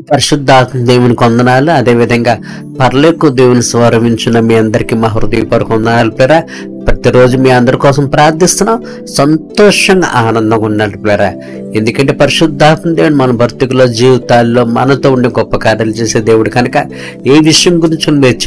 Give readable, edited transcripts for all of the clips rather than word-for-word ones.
పరిశుద్ధాత్మ దేవునికి వందనాలు. అదేవిధంగా పరలోక దేవుని స్వరమించిన మీ అందరికీ మా హృదయపూర్వక వందనాలు పేరా. ప్రతిరోజు మీ అందరి కోసం ప్రార్థిస్తున్నాం. సంతోషంగా ఆనందంగా ఉన్నట్టు పేరా. ఎందుకంటే పరిశుద్ధాత్మ దేవుని మన బ్రతుకుల జీవితాల్లో మనతో ఉండి గొప్ప కార్యాలు చేసే దేవుడు కనుక ఏ విషయం గురించి మీరు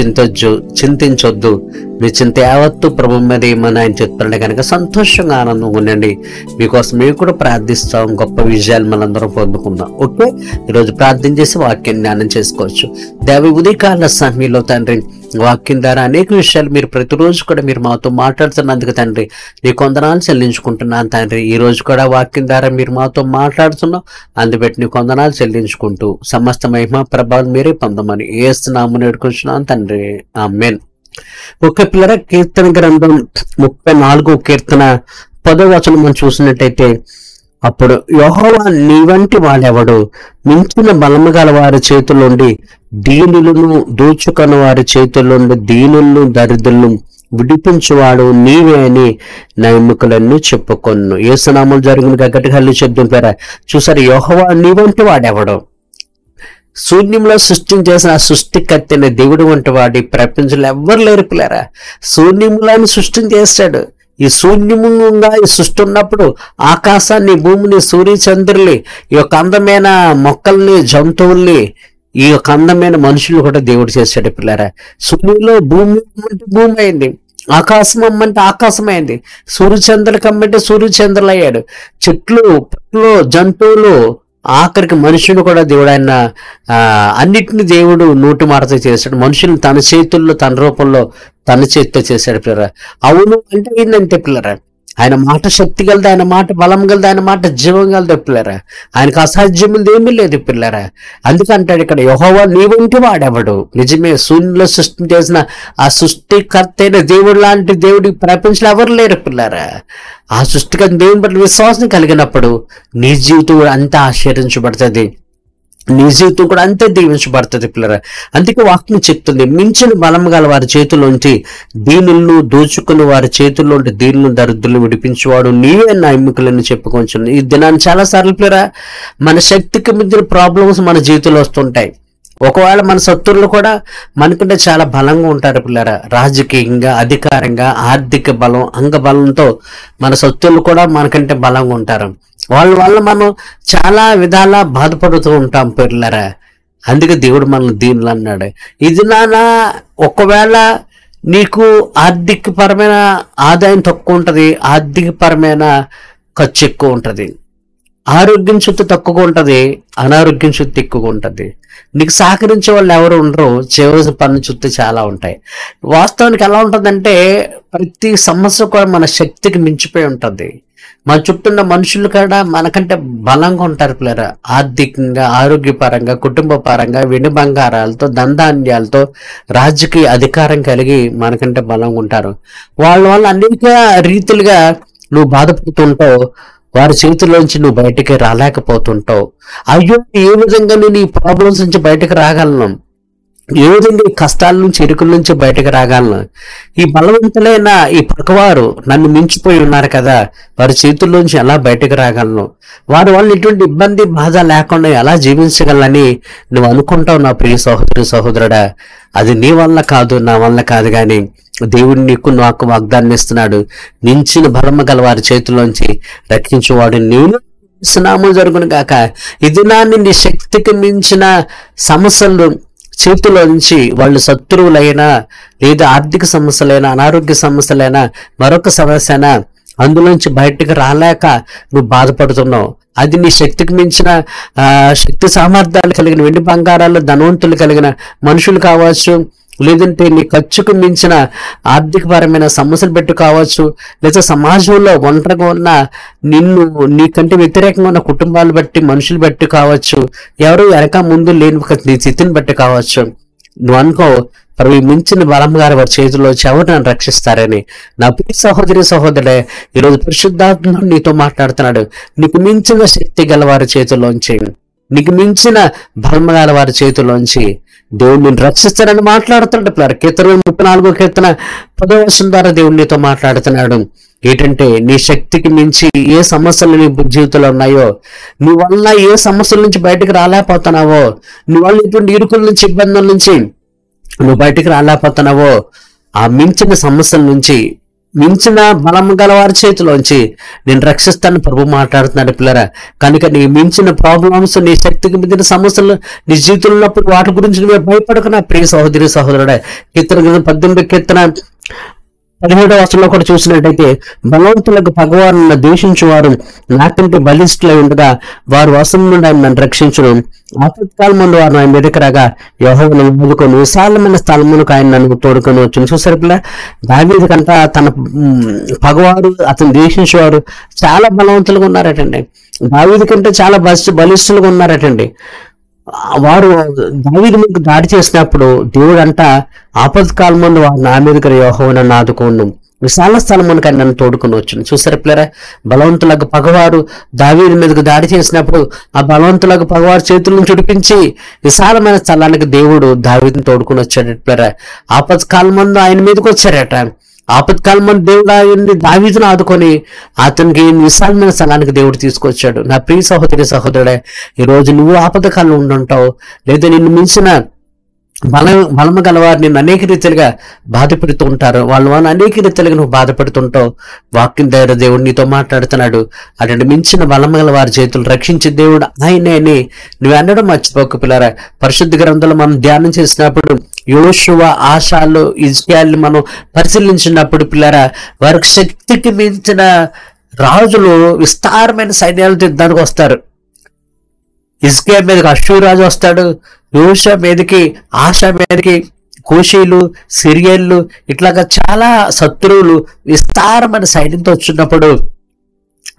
చింతించొద్దు. మీ చింత యావత్తు ప్రభు మీద ఏమని ఆయన చెప్తున్నాడు కనుక సంతోషంగా ఆనందంగా ఉండండి. మీకోసం మేము కూడా ప్రార్థిస్తాం. గొప్ప విజయాలు మనందరం పొందుకుందాం. ఓకే, ఈరోజు ప్రార్థన చేసి వాక్యాన్ని జ్ఞానం చేసుకోవచ్చు. దేవ ఉదయకాల సమయంలో తండ్రి వాక్యం ద్వారా అనేక విషయాలు మీరు ప్రతిరోజు కూడా మీరు మాతో మాట్లాడుతున్నందుకు తండ్రి నీకు వందనాలు చెల్లించుకుంటున్నాను తండ్రి. ఈ రోజు కూడా వాక్యం ద్వారా మీరు మాతో మాట్లాడుతున్నాం, అందుబట్టి నీకు వందనాలు చెల్లించుకుంటూ సమస్త మహిమ ప్రభావం మీరే పొందమని యేసునామమున వేడుకుంటున్నాను తండ్రి, ఆమేన్. ఒక పిల్లర కీర్తన గ్రంథం 34 కీర్తన 10వ వచనం మనం చూసినట్టయితే, అప్పుడు యెహోవా నీ వంటి వాడెవడు, మించిన బలము గల వారి చేతుల్లోండి దీనులను దోచుకొని వారి చేతుల్లోండి దీనులను దరిద్రులను విడిపించువాడు నీవే అని నా ఎముకలన్నీ చెప్పుకొన్ను. యేసునామం జరిగిన గట్టిగా హల్లు చెప్తాం పేరా. చూసారు, యెహోవా నీ వంటి వాడెవడు, శూన్యంలో సృష్టించేసిన ఆ సృష్టికర్త అనే దేవుడు వంటి వాడి ప్రపంచంలో ఎవ్వరు లేరు పిల్లరా. శూన్యంలోని సృష్టిని చేస్తాడు. ఈ శూన్యంగా ఈ సృష్టి ఉన్నప్పుడు ఆకాశాన్ని, భూమిని, సూర్య చంద్రుల్ని, ఈ యొక్క అందమైన మొక్కల్ని, జంతువుల్ని, ఈ యొక్క అందమైన మనుషులు కూడా దేవుడు చేశాడు పిల్లరా. శూన్యంలో భూమి అంటే భూమి అయింది, ఆకాశం అమ్మంటే ఆకాశం అయింది, సూర్యచంద్రులు కమ్మంటే సూర్యచంద్రులు అయ్యాడు. చెట్లు, పుట్లు, జంతువులు, ఆఖరికి మనుషులు కూడా దేవుడు ఆయన అన్నిటిని దేవుడు నోటి మాటతో చేశాడు. మనుషులను తన చేతుల్లో, తన రూపంలో, తన చేతితో చేశాడు పిల్లరా. అవును అంటే ఏంటంటే పిల్లరా, ఆయన మాట శక్తి గలది, ఆయన మాట బలం గలది, ఆయన మాట జీవం గలది పిల్లరా. ఆయనకు అసాధ్యమైనది ఏమీ లేదు పిల్లరా. అందుకంటాడు ఇక్కడ, యెహోవా నీ వంటి వాడెవడు. నిజమే, శూన్యంలో సృష్టి చేసిన ఆ సృష్టికర్త అయిన దేవుడు లాంటి దేవుడి ప్రపంచంలో ఎవరు లేరు పిల్లరా. ఆ సృష్టికర్త దేవుని పట్ల విశ్వాసం కలిగినప్పుడు నీ జీవితం అంతా ఆశ్చర్యించబడుతుంది, నీ జీవితం కూడా అంతే దీవించబడుతుంది పిల్లరా. అందుకే వాక్యం చెప్తుంది, మించిన బలం గల వారి చేతుల్లోంచి దీనులను దోచుకుని వారి చేతుల్లోంటి దీనులను దరిద్రులను విడిపించేవాడు నీవే నా ఎముకలను చెప్పుకొంచు. ఈ దినాన్ని చాలా సార్లు పిల్లరా మన శక్తికి మించిన ప్రాబ్లమ్స్ మన జీవితంలో వస్తుంటాయి. ఒకవేళ మన శత్రువులు కూడా మనకంటే చాలా బలంగా ఉంటారు పిల్లరా. రాజకీయంగా, అధికారంగా, ఆర్థిక బలం, అంగబలంతో మన శత్రువులు కూడా మనకంటే బలంగా ఉంటారు. వాళ్ళ వల్ల మనం చాలా విధాలా బాధపడుతూ ఉంటాం పిల్లరా. అందుకే దేవుడు మనల్ని దీనులు అన్నాడు. ఇది నానా ఒకవేళ నీకు ఆర్థికపరమైన ఆదాయం తక్కువ ఉంటుంది, ఆర్థికపరమైన ఖర్చు ఎక్కువ ఉంటుంది, ఆరోగ్యం చుట్టూ తక్కువగా ఉంటుంది, అనారోగ్యం చుట్టూ ఎక్కువగా ఉంటుంది, నీకు సహకరించే వాళ్ళు ఎవరు ఉండరు, చేయవలసిన పనుల చుట్టూ చాలా ఉంటాయి. వాస్తవానికి ఎలా ఉంటుందంటే ప్రతి సమస్య కూడా మన శక్తికి మించిపోయి ఉంటుంది. మన చుట్టూ ఉన్న మనుషులు కూడా మనకంటే బలంగా ఉంటారు పిల్లరా. ఆర్థికంగా, ఆరోగ్యపరంగా, కుటుంబ పరంగా, వెండి బంగారాలతో, దందాన్యాలతో, రాజకీయ అధికారం కలిగి మనకంటే బలంగా ఉంటారు. వాళ్ళ వల్ల అనేక రీతిలుగా నువ్వు బాధపడుతుంటావు, వారి చేతుల్లోంచి నువ్వు బయటికి రాలేకపోతుంటావు. అయ్యో, ఏ విధంగా నేను ఈ ప్రాబ్లమ్స్ నుంచి బయటకు రాగలను, ఏ విధంగా ఈ కష్టాల నుంచి, ఇరుకుల నుంచి బయటకు రాగలను, ఈ బలవంతులైన ఈ పక్కవారు నన్ను మించిపోయి ఉన్నారు కదా, వారి చేతుల్లోంచి ఎలా బయటకు రాగలను, వారి వల్ల ఎటువంటి ఇబ్బంది, బాధ లేకుండా ఎలా జీవించగలని నువ్వు అనుకుంటావు నా ప్రియ సహోదరి, సహోదరుడా. అది నీ వల్ల కాదు, నా వల్ల కాదు, కానీ దేవుడు నీకు నాకు వాగ్దానం ఇస్తున్నాడు. మించిన బలము గల వారి చేతుల్లోంచి రక్షించేవాడు నేను నామం జరుగును గాక. ఇది నీ శక్తికి మించిన సమస్యలు చేతిలోంచి, వాళ్ళు శత్రువులైనా, లేదా ఆర్థిక సమస్యలైనా, అనారోగ్య సమస్యలైనా, మరొక సమస్య అయినా, అందులోంచి బయటకు రాలేక నువ్వు బాధపడుతున్నావు. అది నీ శక్తికి మించిన శక్తి సామర్థ్యాలు కలిగిన, వెండి బంగారాలు, ధనవంతులు కలిగిన మనుషులు కావచ్చు, లేదంటే నీ ఖర్చుకు మించిన ఆర్థికపరమైన సమస్యలు పెట్టి కావచ్చు, లేదా సమాజంలో ఒంటరిగా ఉన్న నీకంటే వ్యతిరేకంగా ఉన్న కుటుంబాలు బట్టి, మనుషులు బట్టి కావచ్చు, ఎవరు వెనక ముందు లేని నీ స్థితిని బట్టి కావచ్చు. నువ్వు అనుకో, ప్రభు మించిన బలం గారు వారి చేతిలో ఎవరు నన్ను రక్షిస్తారని. నా ప్రియ సహోదరి, సహోదరుడే, ఈరోజు పరిశుద్ధాత్మ నీతో మాట్లాడుతున్నాడు. నీకు మించిన శక్తి గల వారి చేతిలోంచి, నీకు మించిన బలం గల వారి చేతిలోంచి దేవుడు నేను రక్షిస్తానని మాట్లాడుతున్నాడు. కీర్తన 34 కీర్తన 10వ వచనం ద్వారా దేవుడు నీతో మాట్లాడుతున్నాడు. ఏంటంటే నీ శక్తికి మించి ఏ సమస్యలు నీ జీవితంలో ఉన్నాయో, నీ వల్ల ఏ సమస్యల నుంచి బయటకు రాలేకపోతున్నావో, నీ వల్ల ఇటువంటి ఇరుకుల నుంచి ఇబ్బందుల నుంచి నువ్వు బయటకు రాలేకపోతున్నావో, ఆ మించిన సమస్యల నుంచి, మించిన బలం గల వారి చేతిలోంచి నేను రక్షిస్తాను ప్రభు మాట్లాడుతున్నాడు పిల్లరా. కనుక నీ మించిన ప్రాబ్లమ్స్, నీ శక్తికి మించిన సమస్యలు నీ జీవితంలో ఉన్నప్పుడు వాటి గురించి నువ్వే భయపడకు నా ప్రియ సహోదరి సహోదరుడే. కీర్తన 18 కీర్తన 17వ వచనంలో కూడా చూసినట్టయితే, బలవంతులకు పగవారిని ద్వేషించువారు నాకంటే బలిష్ఠులై ఉండగా వారు వశం నుండి ఆయన నన్ను రక్షించును. ఆపత్కాలం ముందు వారు ఆయన మీదకి రాగా యెహోవాను ఆదుకొని విశాలమైన స్థలమునకు ఆయన నన్ను తోడుకొని వచ్చును. చూసారు పిల్ల, దావీదు కంట తన పగవారు, అతను ద్వేషించేవారు చాలా బలవంతులుగా ఉన్నారటండి. దావీదు కంటే చాలా బలిష్ఠులుగా ఉన్నారటండి. వారు దావీదు మీదకి దాడి చేసినప్పుడు దేవుడు అంట ఆపత్కాలం ముందు వారు నా మీదకి యెహోవా నన్ను ఆదుకోను, విశాల స్థలమునకు ఆయన నన్ను తోడుకొని వచ్చును. చూసారు పిల్లరా, బలవంతులకు పగవారు దావీదు మీదకు దాడి చేసినప్పుడు ఆ బలవంతులకు పగవారు చేతుల నుంచి ఉడిపించి విశాలమైన స్థలానికి దేవుడు దావీదుని తోడుకొని వచ్చాడట పిల్లరా. ఆపత్కాలం ముందు ఆయన మీదకి వచ్చారట. ఆపత్కాలం మంది దేవుడు ఆయన్ని దావీదును ఆదుకొని అతనికి విశాలమైన స్థలానికి దేవుడు తీసుకొచ్చాడు. నా ప్రియ సహోదరి సహోదరుడే, ఈ రోజు నువ్వు ఆపదకాలంలో ఉండుంటావు, లేదా నిన్ను మించిన బలము గలవారు నిన్ను అనేక రీతిలుగా బాధపెడుతూ ఉంటారు. వాళ్ళ అనేక రీతిలుగా నువ్వు బాధపడుతుంటావు. వాక్యం దగ్గర దేవుడు నీతో మాట్లాడుతున్నాడు. అటువంటి మించిన బలము గల వారి చేతులు రక్షించే దేవుడు ఆయనే అని నువ్వు అనడం మర్చిపోక పిల్లరా. పరిశుద్ధ గ్రంథంలో మనం ధ్యానం చేసినప్పుడు యోషువ, ఆషాలు, హిజ్కియాలు మనం పరిశీలించినప్పుడు పిల్లరా, వారికి శక్తికి మించిన రాజులు విస్తారమైన సైన్యాలతో యుద్ధానికి వస్తారు. హిజ్కియా మీదకి అష్షూరు రాజు వస్తాడు, యోష మీదకి, ఆశ మీదకి కూషీలు, సిరియన్లు, ఇట్లాగా చాలా శత్రువులు విస్తారమైన సైన్యంతో వచ్చినప్పుడు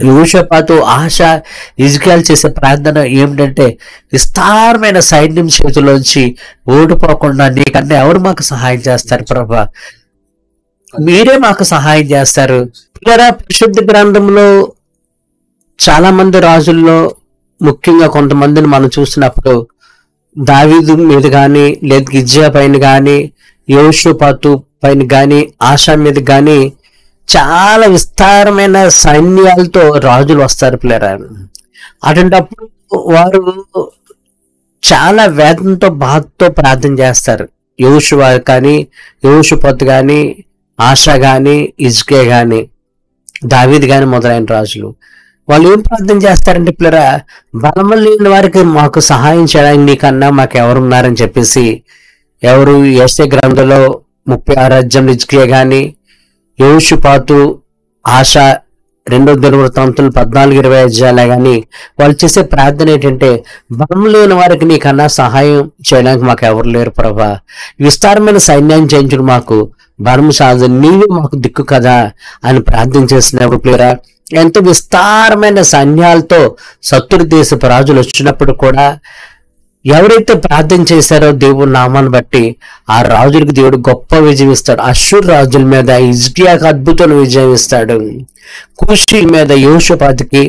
యోషపాతు, ఆశ, హిజ్కియా చేసే ప్రార్థన ఏమిటంటే, విస్తారమైన సైన్యం చేతిలోంచి ఓడిపోకుండా నీకన్నా ఎవరు మాకు సహాయం చేస్తారు ప్రభా, మీరే మాకు సహాయం చేస్తారు. ఇలా పరిశుద్ధ గ్రంథంలో చాలా మంది రాజుల్లో ముఖ్యంగా కొంతమందిని మనం చూసినప్పుడు దావీదు మీద కానీ, లేదా హిజ్కియా పైన కానీ, యోషపాతు పైన కానీ, ఆశా మీద కానీ చాలా విస్తారమైన సైన్యాలతో రాజులు వస్తారు పిల్లరా. అటువంటిప్పుడు వారు చాలా వేదంతో, బాధతో ప్రార్థన చేస్తారు. యోషువ కానీ, యోషపాతు కానీ, ఆశా కానీ, హిజ్కియా కానీ, దావీదు కానీ మొదలైన రాజులు వాళ్ళు ఏం ప్రార్థన చేస్తారంటే పిల్లరా, బలము లేని వారికి మాకు సహాయం చేయడానికి నీకన్నా మాకు ఎవరున్నారని చెప్పేసి, ఎవరు యెషయా గ్రంథంలో 36 అధ్యాయం హిజ్కియా కానీ, యోషపాతు, ఆశ 2 దినవృత్తాంతాలు 14-20 అధ్యాయాలే కానీ వాళ్ళు చేసే ప్రార్థన ఏంటంటే, బలం లేని వారికి నీకన్నా సహాయం చేయడానికి మాకు ఎవరు లేరు ప్రభా, విస్తారమైన సైన్యాన్ని చేయించడం మాకు బలం సాధన, నీవే మాకు దిక్కు కదా అని ప్రార్థన చేసినప్పుడు ప్లేరా, ఎంతో విస్తారమైన సైన్యాలతో శత్రు దేశపు రాజులు వచ్చినప్పుడు కూడా ఎవరైతే ప్రార్థన చేశారో దేవుడి నామాన్ని బట్టి ఆ రాజులకు దేవుడు గొప్ప విజయం ఇస్తాడు. అష్షూరు రాజుల మీద హిజ్కియాకు అద్భుతమైన విజయం ఇస్తాడు. కూషీ మీద యోషపాతుకి,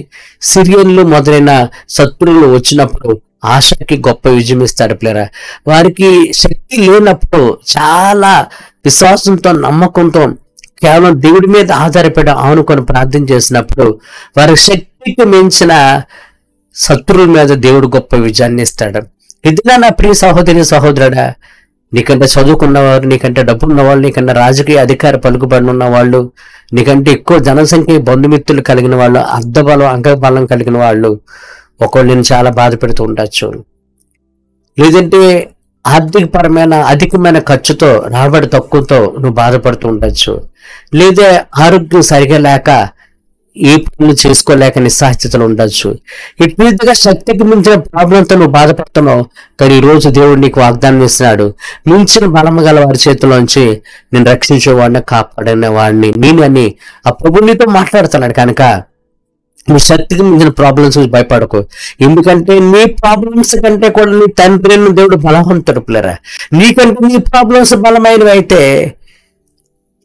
సిరియన్లు మొదలైన శత్రువులు వచ్చినప్పుడు ఆశకి గొప్ప విజయం ఇస్తాడు పిల్లరా. వారికి శక్తి లేనప్పుడు చాలా విశ్వాసంతో, నమ్మకంతో, కేవలం దేవుడి మీద ఆధారపడి ఆనుకొని ప్రార్థన చేసినప్పుడు వారి శక్తికి మించిన శత్రువుల మీద దేవుడు గొప్ప విజయాన్ని ఇస్తాడు. ఇదిగా నా ప్రియ సహోదరి సహోదరుడా, నీకంటే చదువుకున్నవారు, నీకంటే డబ్బు ఉన్నవాళ్ళు, నీకంటే రాజకీయ అధికార పలుకుబడి ఉన్న వాళ్ళు, నీకంటే ఎక్కువ జనసంఖ్య బంధుమిత్రులు కలిగిన వాళ్ళు, అర్ధబలం, అంగబలం కలిగిన వాళ్ళు ఒకళ్ళు నేను చాలా బాధ పెడుతూ ఉండొచ్చు. లేదంటే ఆర్థికపరమైన అధికమైన ఖర్చుతో, రాబడి తక్కువతో నువ్వు బాధపడుతూ ఉండొచ్చు. లేదా ఆరోగ్యం సరిగా లేక ఏ పనులు చేసుకోలేక నిస్సాస్థితిలో ఉండొచ్చు. ఇట్లా శక్తికి మించిన ప్రాబ్లంతో నువ్వు బాధపడుతున్నావు. కానీ ఈ రోజు దేవుడు నీకు వాగ్దానం ఇస్తున్నాడు, మించిన బలము గల వారి చేతిలోంచి నేను రక్షించేవాడిని, కాపాడిన వాడిని నేనని ఆ ప్రభు నీతో మాట్లాడుతున్నాడు. కనుక నీ శక్తికి మించిన ప్రాబ్లమ్స్ భయపడకు. ఎందుకంటే నీ ప్రాబ్లమ్స్ కంటే కూడా నీ తండ్రి దేవుడు బలవంతుడు పిల్లరా. నీకంటే నీ ప్రాబ్లమ్స్ బలమైనవి అయితే,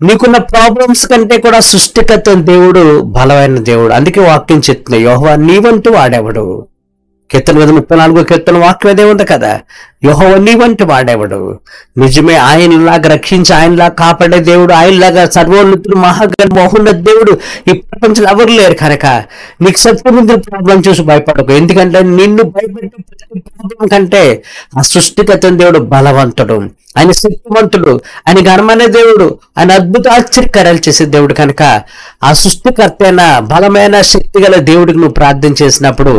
నీకున్న ప్రాబ్లమ్స్ కంటే కూడా సృష్టికర్త దేవుడు బలమైన దేవుడు. అందుకే వాక్యం చెప్తుంది, యెహోవా నీవంటూ వాడేవాడు. కీర్తన 34 కీర్తన వాక్యం అదే ఉంది కదా, యెహోవా నీ వంటి వాడేవాడు. నిజమే, ఆయనలాగా రక్షించి ఆయనలాగా కాపాడే దేవుడు, ఆయనలాగా సర్వోన్నతుడు, మహోన్నత దేవుడు ఈ ప్రపంచంలో ఎవరు లేరు. కనుక నీకు సత్యముందు ప్రాబ్లం చూసి భయపడకు. ఎందుకంటే నిన్ను భయపెట్టే ప్రతి ప్రాబ్లం కంటే ఆ సృష్టికర్త దేవుడు బలవంతుడు, ఆయన శక్తివంతుడు, ఆయన ఘనమైన దేవుడు, ఆయన అద్భుత ఆశ్చర్యకార్యాలు చేసే దేవుడు. కనుక ఆ సృష్టికర్త అయిన బలమైన శక్తి గల దేవుడికి నువ్వు ప్రార్థన చేసినప్పుడు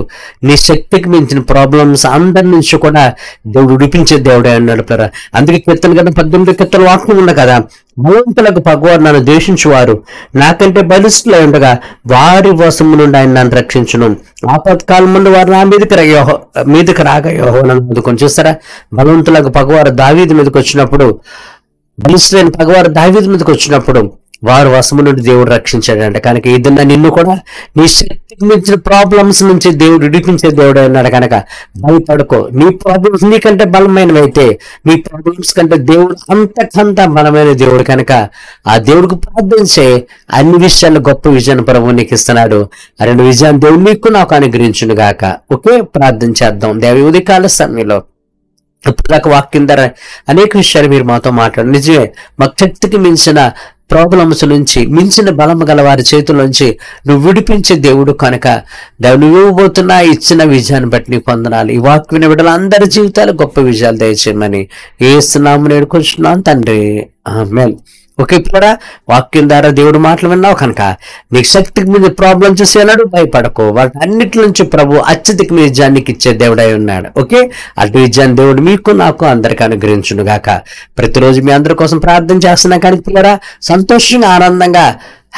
నీ శక్తికి మించిన ప్రాబ్లమ్స్ అందరి నుంచి కూడా దేవుడు విడిపించే దేవుడే అన్నాడు. అందుకే కీర్తన కదా 18 కీర్తన వాక్యం ఉంది కదా, బలవంతులకు పగవారు నన్ను ద్వేషించువారు నాకంటే బలిష్ఠులై ఉండగా వారి వశము నుండి ఆయన నన్ను రక్షించును. ఆపత్కాలం ముందు వారు నా మీదకి రాగా యెహోవా నన్ను ఆదుకొని. చూస్తారా, బలవంతులకు పగవారు దావీదు మీదకి వచ్చినప్పుడు, బలిష్ఠులైన పగవారు దావీదు మీదకి వచ్చినప్పుడు వారు వశము నుండి దేవుడు రక్షించాడంట. కనుక ఏదన్నా నిన్ను కూడా నీ శక్తికి మించిన ప్రాబ్లమ్స్ నుంచి దేవుడు విడిపించే దేవుడు అన్నాడు. కనుక భయపడుకో. నీ ప్రాబ్లమ్స్ నీకంటే బలమైనవైతే నీ ప్రాబ్లమ్స్ కంటే దేవుడు అంతకంతా బలమైన దేవుడు. కనుక ఆ దేవుడికి ప్రార్థించే అన్ని విషయాల్లో గొప్ప విజయాన్ని ప్రభువు నీకు ఇస్తున్నాడు. ఆ రెండు విజయాన్ని దేవుడు నీకు నాకు అనుగ్రహించును గాక. ఓకే, ప్రార్థన చేద్దాం. దేవ ఉదయకాల సమయంలో ఇప్పటిదాకా వాక్యం ద్వారా అనేక విషయాలు మీరు మాతో మాట్లాడు. నిజమే, మాకు శక్తికి మించిన ప్రాబ్లమ్స్ నుంచి, మించిన బలము గల వారి చేతుల నుంచి నువ్వు విడిపించే దేవుడు. కనుక నువ్వు ఇవ్వబోతున్నా ఇచ్చిన విజయాన్ని బట్టి నీకు వందనాలు. ఈ వాక్యం బిడ్డలు అందరి జీవితాలు గొప్ప విజయాలు దయచేయమని యేసునామమున వేడుకొంచున్నాను తండ్రి, ఆమేన్. ఓకే పిల్లరా, వాక్యం ద్వారా దేవుడు మాటలు విన్నావు కనుక నీకు శక్తికి మీద ప్రాబ్లం చూసి అన్నాడు, భయపడకు. వాటి అన్నిటి నుంచి ప్రభు అత్యధిక విజయానికి ఇచ్చే దేవుడై ఉన్నాడు. ఓకే, అటు విజయాన్ని దేవుడు మీకు నాకు అందరికీ అనుగ్రహించును గాక. ప్రతిరోజు మీ అందరి కోసం ప్రార్థన చేస్తున్నా కానీ పిల్లరా, సంతోషంగా ఆనందంగా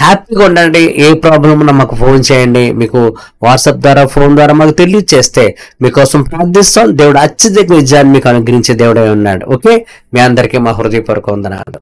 హ్యాపీగా ఉండండి. ఏ ప్రాబ్లం ఉన్నా మాకు ఫోన్ చేయండి. మీకు వాట్సాప్ ద్వారా ఫోన్ ద్వారా మాకు తెలియజేస్తే మీకోసం ప్రార్థిస్తాం. దేవుడు అత్యధిక విజయాన్ని మీకు అనుగ్రహించే దేవుడై ఉన్నాడు. ఓకే, మీ అందరికీ మా హృదయపూర్వక వందనాలు.